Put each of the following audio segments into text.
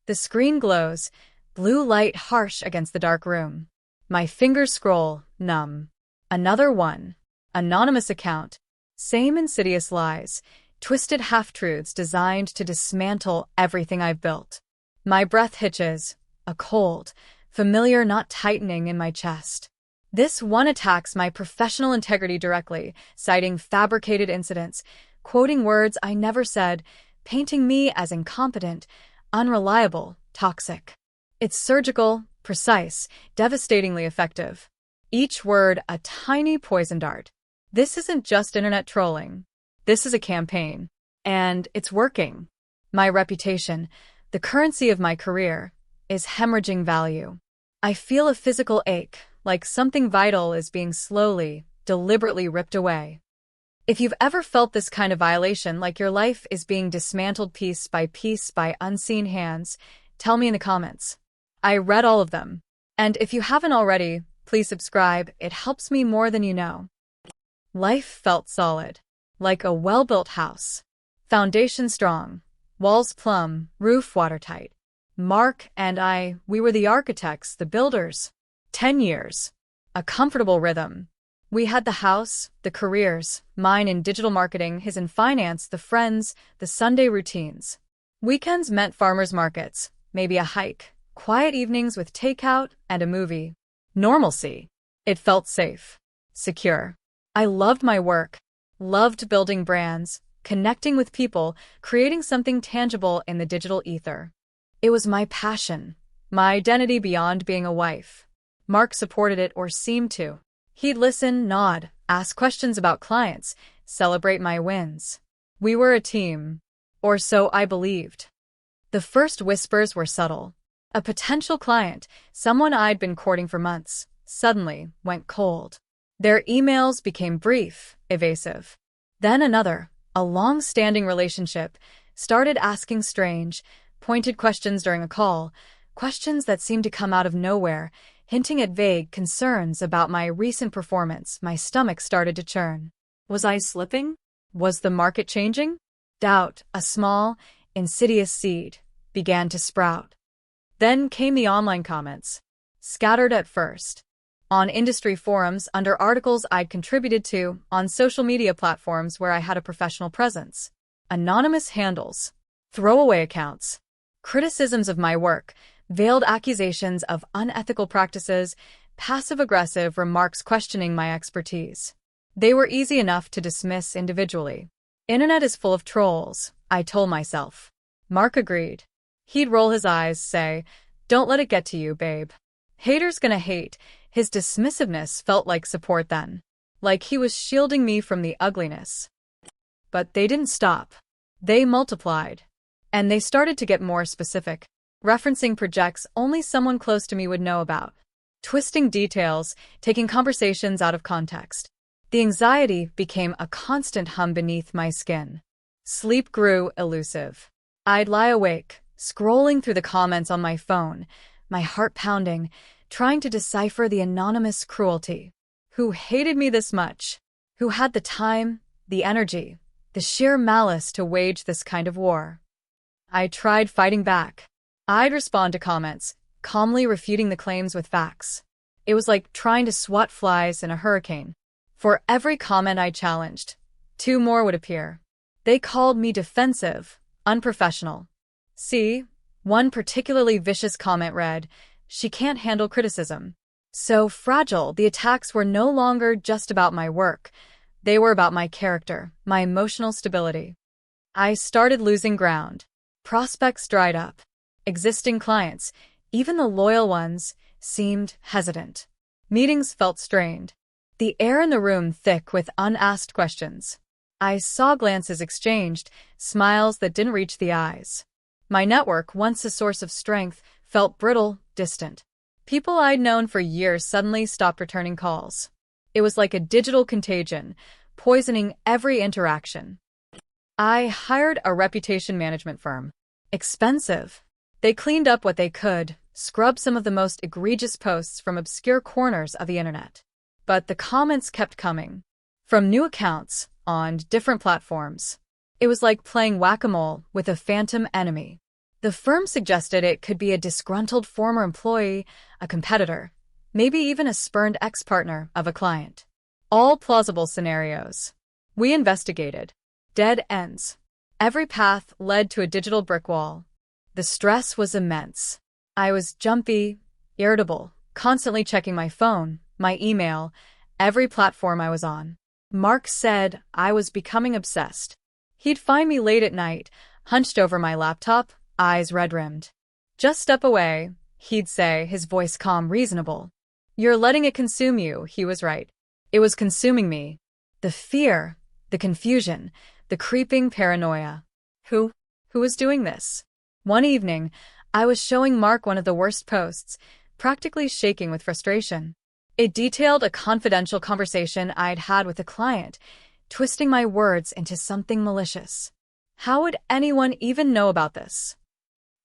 The screen glows, blue light harsh against the dark room. My fingers scroll, numb. Another one. Anonymous account. Same insidious lies. Twisted half-truths designed to dismantle everything I've built. My breath hitches. A cold, familiar knot tightening in my chest. This one attacks my professional integrity directly, citing fabricated incidents, quoting words I never said, painting me as incompetent, unreliable, toxic. It's surgical, precise, devastatingly effective. Each word a tiny poison dart. This isn't just internet trolling. This is a campaign. And it's working. My reputation, the currency of my career, is hemorrhaging value. I feel a physical ache, like something vital is being slowly, deliberately ripped away. If you've ever felt this kind of violation, like your life is being dismantled piece by unseen hands, tell me in the comments. I read all of them. And if you haven't already, please subscribe, it helps me more than you know. Life felt solid, like a well-built house. Foundation strong, walls plumb, roof watertight. Mark and we were the architects, the builders. 10 years. A comfortable rhythm. We had the house, the careers, mine in digital marketing, his in finance, the friends, the Sunday routines. Weekends meant farmers markets, maybe a hike, quiet evenings with takeout and a movie. Normalcy. It felt safe, secure. I loved my work, loved building brands, connecting with people, creating something tangible in the digital ether. It was my passion, my identity beyond being a wife. Mark supported it or seemed to. He'd listen, nod, ask questions about clients, celebrate my wins. We were a team. Or so I believed. The first whispers were subtle. A potential client, someone I'd been courting for months, suddenly went cold. Their emails became brief, evasive. Then another, a long-standing relationship, started asking strange, pointed questions during a call, questions that seemed to come out of nowhere, hinting at vague concerns about my recent performance. My stomach started to churn. Was I slipping? Was the market changing? Doubt, a small, insidious seed, began to sprout. Then came the online comments. Scattered at first. On industry forums, under articles I'd contributed to, on social media platforms where I had a professional presence. Anonymous handles. Throwaway accounts. Criticisms of my work. Veiled accusations of unethical practices, passive-aggressive remarks questioning my expertise. They were easy enough to dismiss individually. Internet is full of trolls, I told myself. Mark agreed. He'd roll his eyes, say, "Don't let it get to you, babe. Haters gonna hate." His dismissiveness felt like support then. Like he was shielding me from the ugliness. But they didn't stop. They multiplied. And they started to get more specific. Referencing projects only someone close to me would know about. Twisting details, taking conversations out of context. The anxiety became a constant hum beneath my skin. Sleep grew elusive. I'd lie awake, scrolling through the comments on my phone, my heart pounding, trying to decipher the anonymous cruelty. Who hated me this much? Who had the time, the energy, the sheer malice to wage this kind of war? I tried fighting back. I'd respond to comments, calmly refuting the claims with facts. It was like trying to swat flies in a hurricane. For every comment I challenged, 2 more would appear. They called me defensive, unprofessional. See, one particularly vicious comment read, "She can't handle criticism." So fragile, the attacks were no longer just about my work. They were about my character, my emotional stability. I started losing ground. Prospects dried up. Existing clients, even the loyal ones, seemed hesitant. Meetings felt strained. The air in the room thick with unasked questions. I saw glances exchanged, smiles that didn't reach the eyes. My network, once a source of strength, felt brittle, distant. People I'd known for years suddenly stopped returning calls. It was like a digital contagion, poisoning every interaction. I hired a reputation management firm. Expensive. They cleaned up what they could, scrubbed some of the most egregious posts from obscure corners of the internet. But the comments kept coming. From new accounts, on different platforms. It was like playing whack-a-mole with a phantom enemy. The firm suggested it could be a disgruntled former employee, a competitor, maybe even a spurned ex-partner of a client. All plausible scenarios. We investigated. Dead ends. Every path led to a digital brick wall. The stress was immense. I was jumpy, irritable, constantly checking my phone, my email, every platform I was on. Mark said I was becoming obsessed. He'd find me late at night, hunched over my laptop, eyes red-rimmed. "Just step away," he'd say, his voice calm, reasonable. "You're letting it consume you," he was right. It was consuming me. The fear, the confusion, the creeping paranoia. Who was doing this? One evening, I was showing Mark one of the worst posts, practically shaking with frustration. It detailed a confidential conversation I'd had with a client, twisting my words into something malicious. How would anyone even know about this?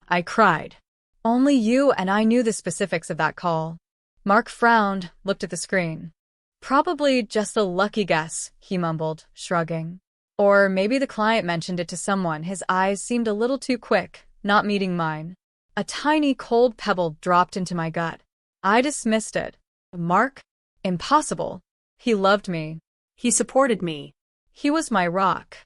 I cried. Only you and I knew the specifics of that call. Mark frowned, looked at the screen. "Probably just a lucky guess," he mumbled, shrugging. Or maybe the client mentioned it to someone. His eyes seemed a little too quick, not meeting mine. A tiny cold pebble dropped into my gut. I dismissed it. Mark? Impossible. He loved me. He supported me. He was my rock.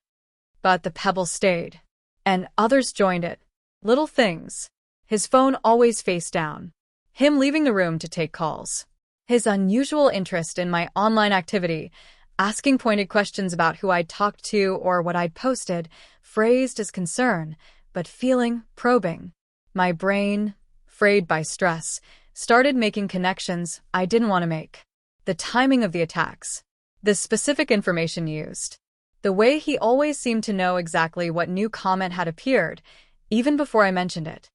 But the pebble stayed. And others joined it. Little things. His phone always face down. Him leaving the room to take calls. His unusual interest in my online activity, asking pointed questions about who I'd talked to or what I'd posted, phrased as concern, but feeling probing. My brain, frayed by stress, started making connections I didn't want to make. The timing of the attacks. The specific information used. The way he always seemed to know exactly what new comment had appeared, even before I mentioned it.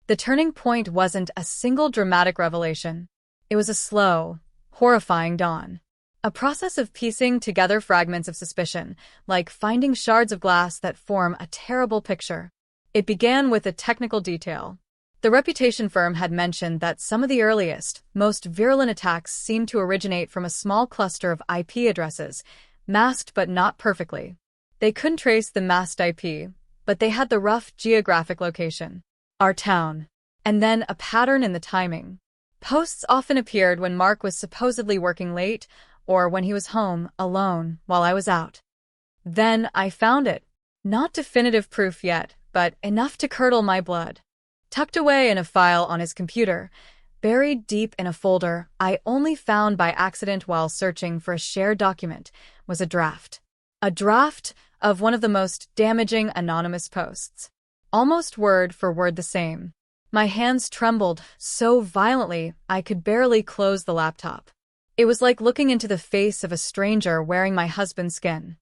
The turning point wasn't a single dramatic revelation. It was a slow, horrifying dawn. A process of piecing together fragments of suspicion, like finding shards of glass that form a terrible picture. It began with a technical detail. The reputation firm had mentioned that some of the earliest, most virulent attacks seemed to originate from a small cluster of IP addresses, masked but not perfectly. They couldn't trace the masked IP, but they had the rough geographic location. Our town. And then a pattern in the timing. Posts often appeared when Mark was supposedly working late, or when he was home, alone, while I was out. Then I found it. Not definitive proof yet, but enough to curdle my blood. Tucked away in a file on his computer, buried deep in a folder I only found by accident while searching for a shared document, was a draft. A draft of one of the most damaging anonymous posts. Almost word for word the same. My hands trembled so violently I could barely close the laptop. It was like looking into the face of a stranger wearing my husband's skin.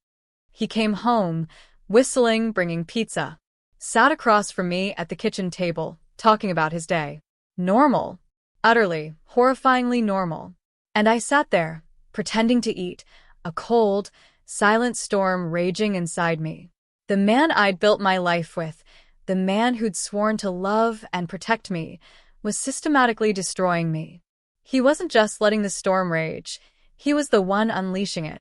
He came home, whistling, bringing pizza. Sat across from me at the kitchen table, talking about his day. Normal. Utterly, horrifyingly normal. And I sat there, pretending to eat, a cold, silent storm raging inside me. The man I'd built my life with, the man who'd sworn to love and protect me, was systematically destroying me. He wasn't just letting the storm rage, he was the one unleashing it.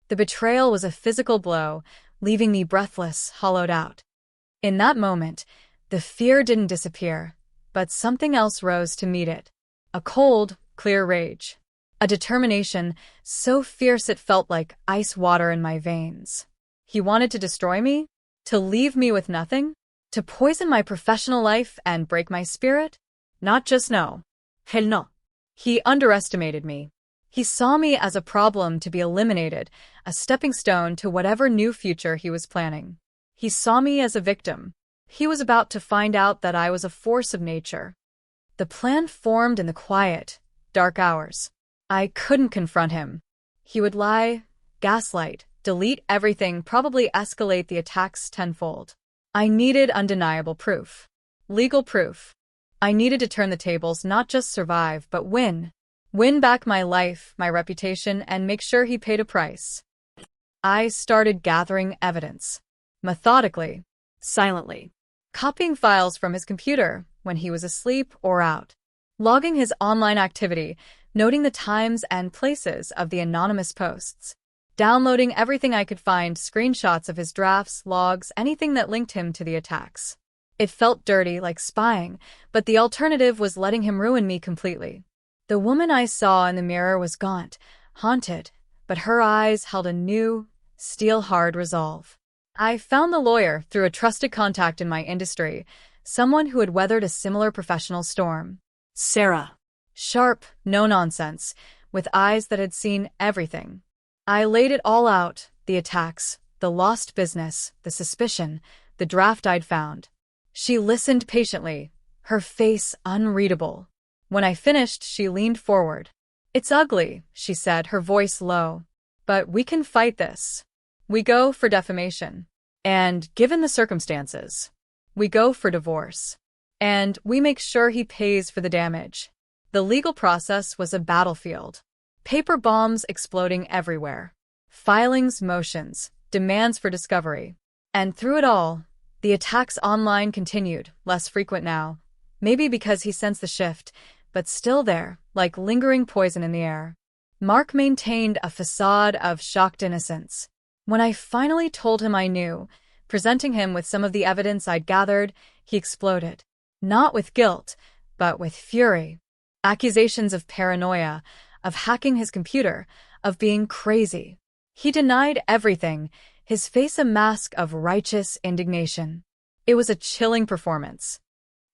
The betrayal was a physical blow, leaving me breathless, hollowed out. In that moment, the fear didn't disappear, but something else rose to meet it. A cold, clear rage. A determination so fierce it felt like ice water in my veins. He wanted to destroy me? To leave me with nothing? To poison my professional life and break my spirit? Not just no. Hell no. He underestimated me. He saw me as a problem to be eliminated, a stepping stone to whatever new future he was planning. He saw me as a victim. He was about to find out that I was a force of nature. The plan formed in the quiet, dark hours. I couldn't confront him. He would lie, gaslight, delete everything, probably escalate the attacks tenfold. I needed undeniable proof. Legal proof. I needed to turn the tables, not just survive, but win. Win back my life, my reputation, and make sure he paid a price. I started gathering evidence. Methodically. Silently. Copying files from his computer when he was asleep or out. Logging his online activity, noting the times and places of the anonymous posts. Downloading everything I could find, screenshots of his drafts, logs, anything that linked him to the attacks. It felt dirty, like spying, but the alternative was letting him ruin me completely. The woman I saw in the mirror was gaunt, haunted, but her eyes held a new, steel-hard resolve. I found the lawyer through a trusted contact in my industry, someone who had weathered a similar professional storm. Sarah. Sharp, no nonsense, with eyes that had seen everything. I laid it all out, the attacks, the lost business, the suspicion, the draft I'd found. She listened patiently, her face unreadable. When I finished, she leaned forward. "It's ugly," she said, her voice low. "But we can fight this. We go for defamation. And given the circumstances, we go for divorce. And we make sure he pays for the damage." The legal process was a battlefield. Paper bombs exploding everywhere. Filings, motions, demands for discovery. And through it all, the attacks online continued, less frequent now. Maybe because he sensed the shift, but still there, like lingering poison in the air. Mark maintained a facade of shocked innocence. When I finally told him I knew, presenting him with some of the evidence I'd gathered, he exploded. Not with guilt, but with fury. Accusations of paranoia, of hacking his computer, of being crazy. He denied everything, his face a mask of righteous indignation. It was a chilling performance.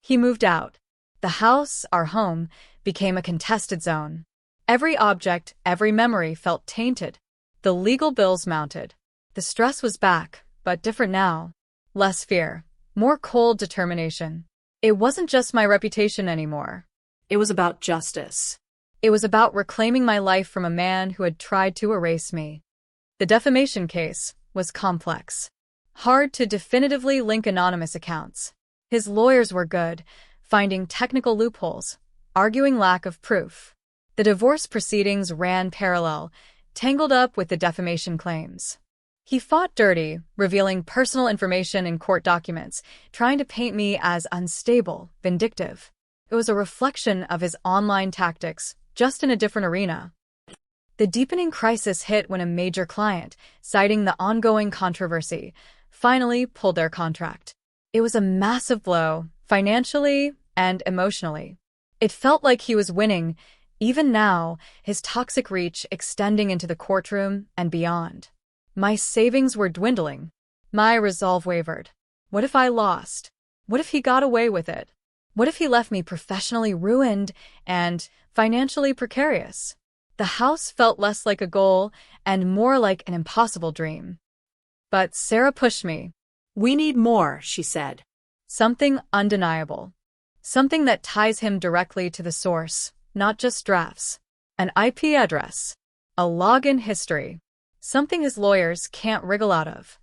He moved out. The house, our home, became a contested zone. Every object, every memory felt tainted. The legal bills mounted. The stress was back, but different now. Less fear, more cold determination. It wasn't just my reputation anymore. It was about justice. It was about reclaiming my life from a man who had tried to erase me. The defamation case was complex. Hard to definitively link anonymous accounts. His lawyers were good, finding technical loopholes, arguing lack of proof. The divorce proceedings ran parallel, tangled up with the defamation claims. He fought dirty, revealing personal information in court documents, trying to paint me as unstable, vindictive. It was a reflection of his online tactics, just in a different arena. The deepening crisis hit when a major client, citing the ongoing controversy, finally pulled their contract. It was a massive blow, financially and emotionally. It felt like he was winning, even now, his toxic reach extending into the courtroom and beyond. My savings were dwindling. My resolve wavered. What if I lost? What if he got away with it? What if he left me professionally ruined and financially precarious? The house felt less like a goal and more like an impossible dream. But Sarah pushed me. "We need more," she said. Something undeniable. Something that ties him directly to the source, not just drafts. An IP address. A login history. Something his lawyers can't wriggle out of.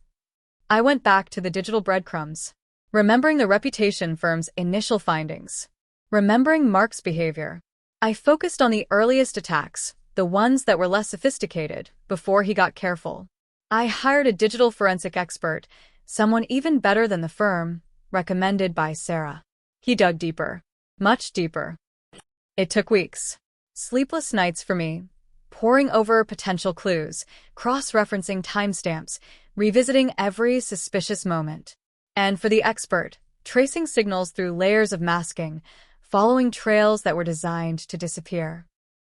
I went back to the digital breadcrumbs, remembering the reputation firm's initial findings. Remembering Mark's behavior. I focused on the earliest attacks, the ones that were less sophisticated, before he got careful. I hired a digital forensic expert, someone even better than the firm, recommended by Sarah. He dug deeper. Much deeper. It took weeks. Sleepless nights for me, poring over potential clues, cross-referencing timestamps, revisiting every suspicious moment. And for the expert, tracing signals through layers of masking, following trails that were designed to disappear.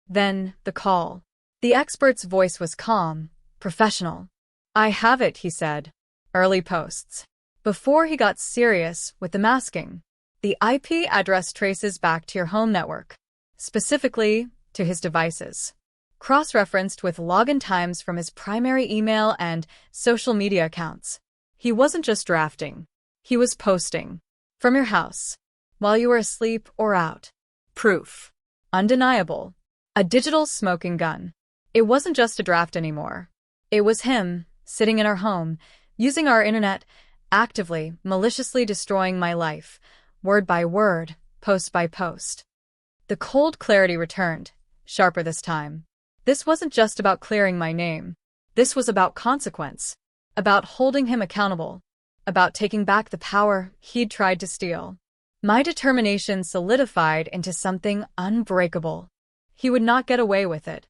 Then, the call. The expert's voice was calm, professional. "I have it," he said. Early posts. Before he got serious with the masking. The IP address traces back to your home network, specifically to his devices. Cross-referenced with login times from his primary email and social media accounts. He wasn't just drafting. He was posting. From your house. While you were asleep or out. Proof. Undeniable. A digital smoking gun. It wasn't just a draft anymore. It was him, sitting in our home, using our internet, actively, maliciously destroying my life, word by word, post by post. The cold clarity returned, sharper this time. This wasn't just about clearing my name. This was about consequence. About holding him accountable. About taking back the power he'd tried to steal. My determination solidified into something unbreakable. He would not get away with it.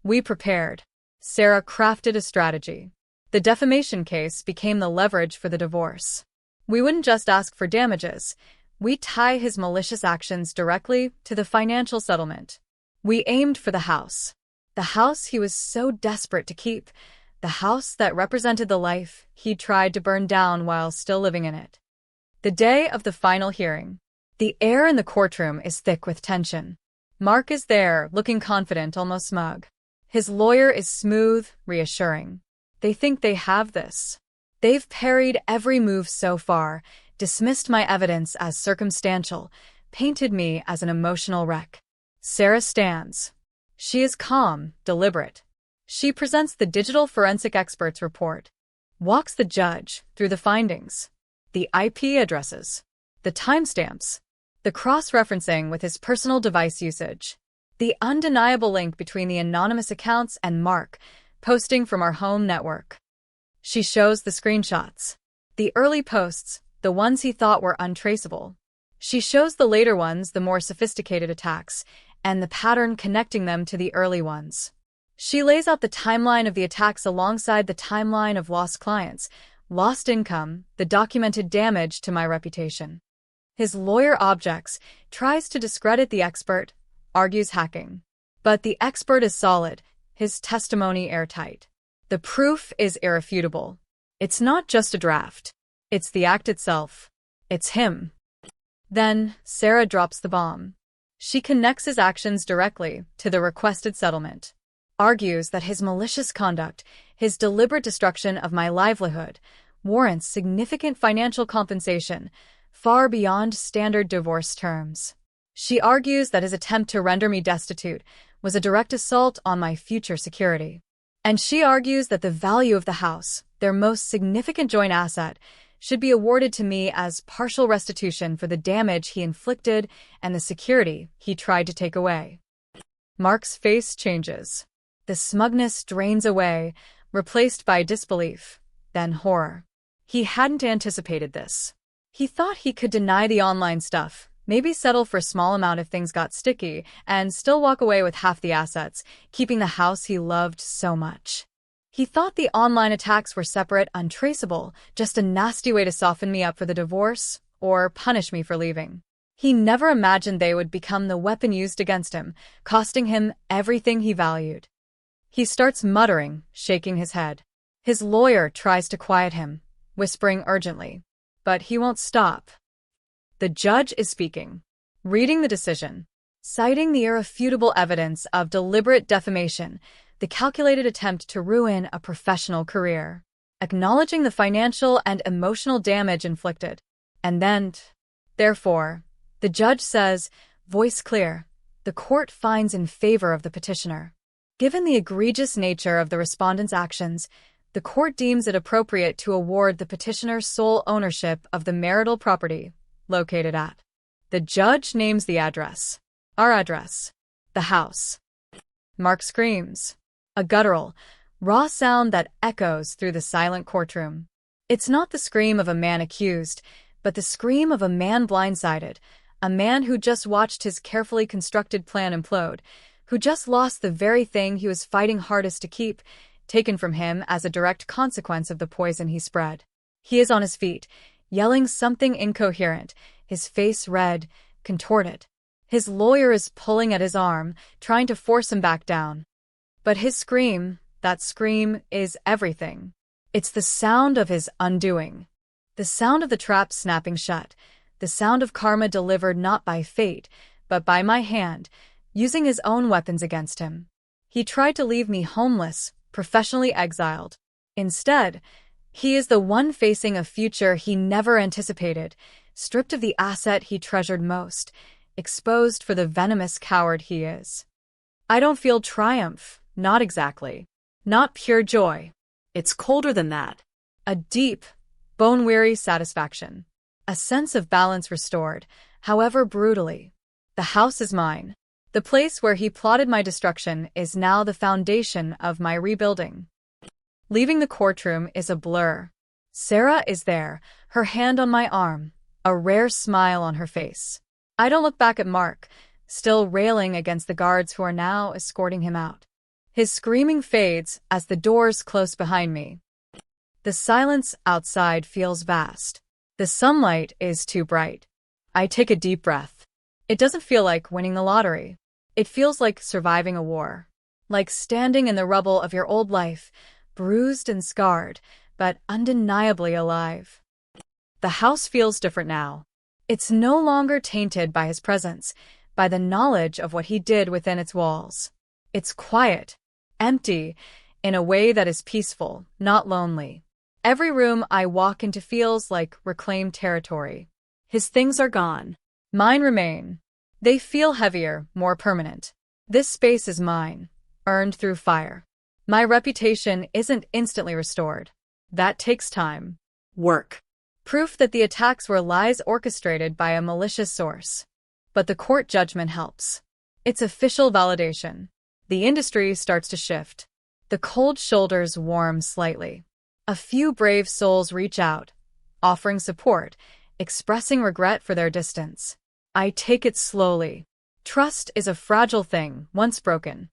We prepared. Sarah crafted a strategy. The defamation case became the leverage for the divorce. We wouldn't just ask for damages. We tie his malicious actions directly to the financial settlement. We aimed for the house. The house he was so desperate to keep. The house that represented the life he tried to burn down while still living in it. The day of the final hearing. The air in the courtroom is thick with tension. Mark is there, looking confident, almost smug. His lawyer is smooth, reassuring. They think they have this. They've parried every move so far, dismissed my evidence as circumstantial, painted me as an emotional wreck. Sarah stands. She is calm, deliberate. She presents the digital forensic expert's report, walks the judge through the findings, the IP addresses, the timestamps, the cross-referencing with his personal device usage, the undeniable link between the anonymous accounts and Mark, posting from our home network. She shows the screenshots, the early posts, the ones he thought were untraceable. She shows the later ones, the more sophisticated attacks, and the pattern connecting them to the early ones. She lays out the timeline of the attacks alongside the timeline of lost clients, lost income, the documented damage to my reputation. His lawyer objects, tries to discredit the expert, argues hacking. But the expert is solid, his testimony airtight. The proof is irrefutable. It's not just a draft. It's the act itself. It's him. Then, Sarah drops the bomb. She connects his actions directly to the requested settlement. Argues that his malicious conduct, his deliberate destruction of my livelihood, warrants significant financial compensation, far beyond standard divorce terms. She argues that his attempt to render me destitute was a direct assault on my future security. And she argues that the value of the house, their most significant joint asset, should be awarded to me as partial restitution for the damage he inflicted and the security he tried to take away. Mark's face changes. The smugness drains away, replaced by disbelief, then horror. He hadn't anticipated this. He thought he could deny the online stuff, maybe settle for a small amount if things got sticky, and still walk away with half the assets, keeping the house he loved so much. He thought the online attacks were separate, untraceable, just a nasty way to soften me up for the divorce, or punish me for leaving. He never imagined they would become the weapon used against him, costing him everything he valued. He starts muttering, shaking his head. His lawyer tries to quiet him, whispering urgently. But he won't stop. The judge is speaking, reading the decision, citing the irrefutable evidence of deliberate defamation, the calculated attempt to ruin a professional career, acknowledging the financial and emotional damage inflicted. And then, therefore, the judge says, voice clear, the court finds in favor of the petitioner. Given the egregious nature of the respondent's actions, the court deems it appropriate to award the petitioner sole ownership of the marital property located at. The judge names the address. Our address. The house. Mark screams. A guttural, raw sound that echoes through the silent courtroom. It's not the scream of a man accused, but the scream of a man blindsided, a man who just watched his carefully constructed plan implode, who just lost the very thing he was fighting hardest to keep, taken from him as a direct consequence of the poison he spread. He is on his feet, yelling something incoherent, his face red, contorted. His lawyer is pulling at his arm, trying to force him back down. But his scream, that scream, is everything. It's the sound of his undoing. The sound of the trap snapping shut. The sound of karma delivered not by fate, but by my hand, using his own weapons against him. He tried to leave me homeless, professionally exiled. Instead, he is the one facing a future he never anticipated, stripped of the asset he treasured most, exposed for the venomous coward he is. I don't feel triumph, not exactly. Not pure joy. It's colder than that. A deep, bone-weary satisfaction. A sense of balance restored, however brutally. The house is mine. The place where he plotted my destruction is now the foundation of my rebuilding. Leaving the courtroom is a blur. Sarah is there, her hand on my arm, a rare smile on her face. I don't look back at Mark, still railing against the guards who are now escorting him out. His screaming fades as the doors close behind me. The silence outside feels vast. The sunlight is too bright. I take a deep breath. It doesn't feel like winning the lottery. It feels like surviving a war. Like standing in the rubble of your old life, bruised and scarred, but undeniably alive. The house feels different now. It's no longer tainted by his presence, by the knowledge of what he did within its walls. It's quiet, empty, in a way that is peaceful, not lonely. Every room I walk into feels like reclaimed territory. His things are gone. Mine remain. They feel heavier, more permanent. This space is mine, earned through fire. My reputation isn't instantly restored. That takes time. Work. Proof that the attacks were lies orchestrated by a malicious source. But the court judgment helps. It's official validation. The industry starts to shift. The cold shoulders warm slightly. A few brave souls reach out, offering support, expressing regret for their distance. I take it slowly. Trust is a fragile thing, once broken.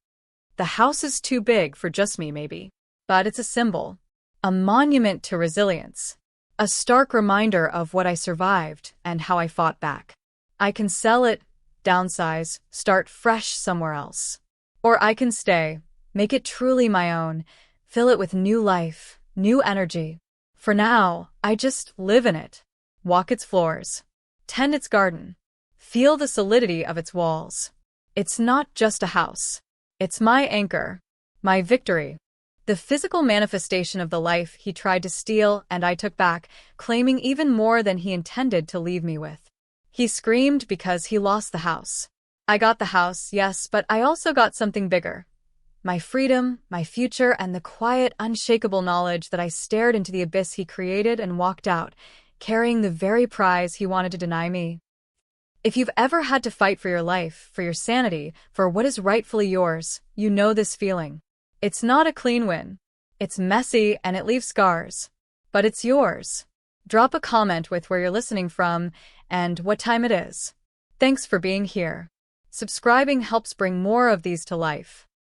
The house is too big for just me, maybe. But it's a symbol. A monument to resilience. A stark reminder of what I survived and how I fought back. I can sell it, downsize, start fresh somewhere else. Or I can stay, make it truly my own, fill it with new life, new energy. For now, I just live in it. Walk its floors. Tend its garden. Feel the solidity of its walls. It's not just a house. It's my anchor. My victory. The physical manifestation of the life he tried to steal and I took back, claiming even more than he intended to leave me with. He screamed because he lost the house. I got the house, yes, but I also got something bigger. My freedom, my future, and the quiet, unshakable knowledge that I stared into the abyss he created and walked out, carrying the very prize he wanted to deny me. If you've ever had to fight for your life, for your sanity, for what is rightfully yours, you know this feeling. It's not a clean win. It's messy and it leaves scars. But it's yours. Drop a comment with where you're listening from and what time it is. Thanks for being here. Subscribing helps bring more of these to life.